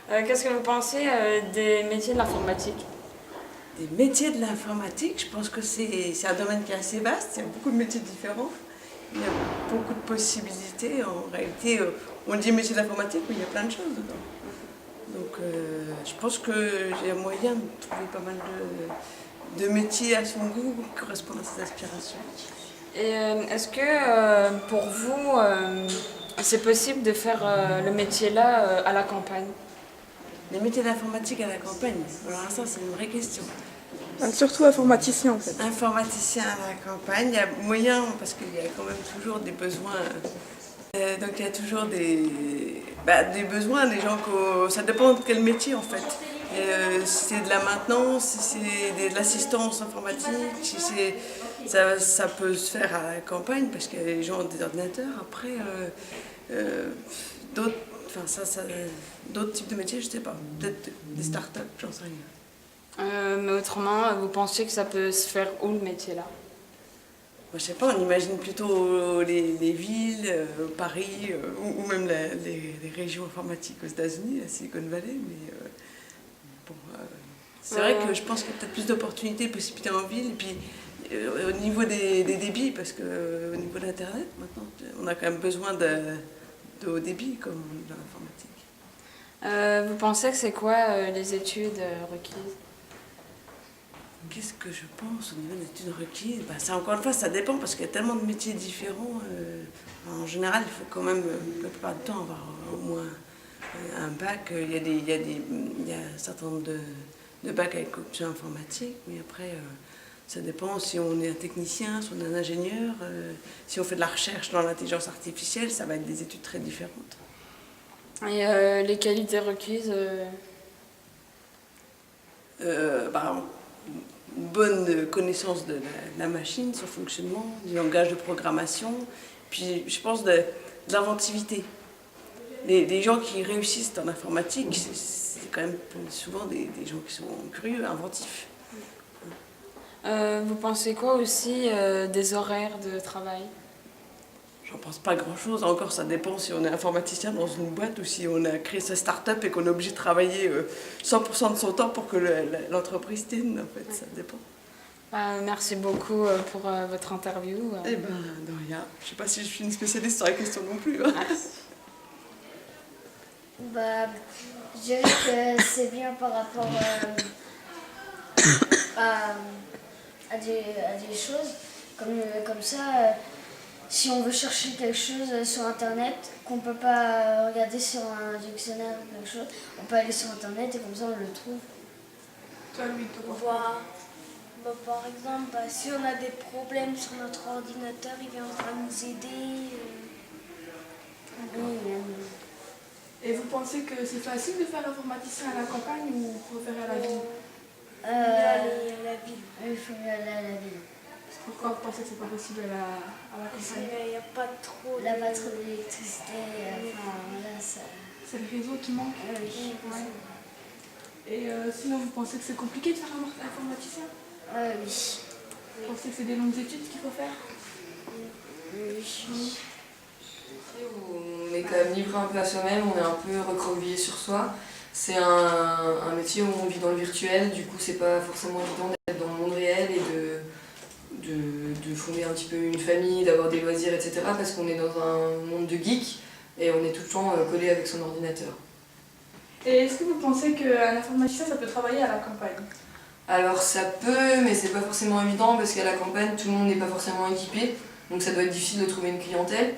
Qu'est-ce que vous pensez des métiers de l'informatique? Des métiers de l'informatique, je pense que c'est un domaine qui est assez vaste, il y a beaucoup de métiers différents, il y a beaucoup de possibilités. En réalité, on dit métier de l'informatique, mais il y a plein de choses dedans. Donc je pense que j'ai moyen de trouver pas mal de métiers à son goût qui correspondent à ses aspirations. Et est-ce que pour vous, c'est possible de faire le métier-là à la campagne? Les métiers d'informatique à la campagne, alors ça c'est une vraie question. Surtout informaticien en fait. Informaticien à la campagne, il y a moyen parce qu'il y a quand même toujours des besoins. Donc il y a toujours des besoins, des gens ça dépend de quel métier en fait. Si c'est de la maintenance, si c'est de l'assistance informatique, si ça peut se faire à la campagne parce que les gens ont des ordinateurs. Après, d'autres d'autres types de métiers, je sais pas. Peut-être des startups, j'en sais rien. Mais autrement, vous pensez que ça peut se faire où le métier là? Moi, je sais pas, on imagine plutôt les villes, Paris, ou même les régions informatiques aux États-Unis, la Silicon Valley. Mais bon, c'est vrai que je pense qu'il y a peut-être plus d'opportunités, de possibilités en ville. Et puis au niveau des débits, parce qu'au niveau d'Internet, maintenant, on a quand même besoin de haut débit, comme dans l'informatique. Vous pensez que c'est quoi les études requises? Qu'est-ce que je pense au niveau des études requises? Ça, encore une fois, ça dépend parce qu'il y a tellement de métiers différents. En général, il faut quand même, la plupart du temps, avoir au moins un bac. Il y a un certain nombre de bacs avec option informatique, mais après, ça dépend si on est un technicien, si on est un ingénieur, si on fait de la recherche dans l'intelligence artificielle, ça va être des études très différentes. Et les qualités requises Une bonne connaissance de la machine, son fonctionnement, du langage de programmation, puis je pense de l'inventivité. Les gens qui réussissent en informatique, c'est quand même souvent des gens qui sont curieux, inventifs. vous pensez quoi aussi des horaires de travail? J'en pense pas grand-chose. Encore, ça dépend si on est informaticien dans une boîte ou si on a créé sa start-up et qu'on est obligé de travailler 100% de son temps pour que l'entreprise tienne. En fait, ça dépend. Merci beaucoup pour votre interview. Eh ben, de rien. Je sais pas si je suis une spécialiste sur la question non plus. Hein. Je dirais que c'est bien par rapport à des choses comme ça. Si on veut chercher quelque chose sur internet, qu'on ne peut pas regarder sur un dictionnaire ou quelque chose, on peut aller sur internet et comme ça on le trouve. Toi, Louis, Par exemple, si on a des problèmes sur notre ordinateur, il viendra nous aider. Et vous pensez que c'est facile de faire l'informaticien à la campagne ou vous préférez à la ville? Il faut aller à la ville. Pourquoi vous pensez que c'est pas possible à la campagne? Il n'y a pas trop d'électricité. C'est le réseau qui manque? Oui. Ouais. Et sinon, vous pensez que c'est compliqué de faire un informaticien? Oui. Vous pensez que c'est des longues études qu'il faut faire? Oui. On est quand même livré un peu à soi-même, on est un peu recroquevillé sur soi. C'est un métier où on vit dans le virtuel, du coup c'est pas forcément évident d'être dans le monde réel et de fonder un petit peu une famille, d'avoir des loisirs, etc. parce qu'on est dans un monde de geeks et on est tout le temps collé avec son ordinateur. Et est-ce que vous pensez qu'un informaticien ça peut travailler à la campagne? Alors ça peut, mais c'est pas forcément évident parce qu'à la campagne tout le monde n'est pas forcément équipé, donc ça doit être difficile de trouver une clientèle.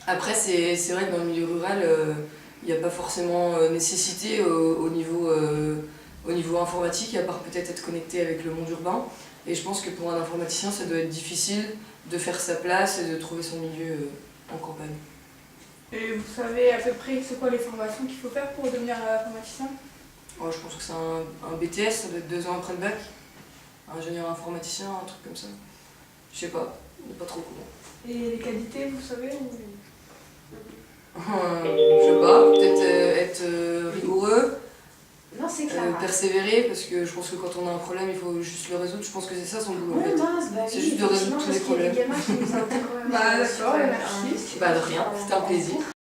Après c'est vrai que dans le milieu rural, il n'y a pas forcément nécessité au niveau informatique, à part peut-être être connecté avec le monde urbain. Et je pense que pour un informaticien, ça doit être difficile de faire sa place et de trouver son milieu en campagne. Et vous savez à peu près c'est quoi les formations qu'il faut faire pour devenir informaticien? Je pense que c'est un BTS, ça doit être 2 ans après le bac. Ingénieur informaticien, un truc comme ça. Je sais pas, pas trop comment. Et les qualités, vous savez Je sais pas, peut-être être rigoureux, Non, c'est clair. persévérer, parce que je pense que quand on a un problème, il faut juste le résoudre. Je pense que c'est ça son boulot en fait. C'est juste de résoudre tous les problèmes. D'accord, merci. De rien, c'était un plaisir.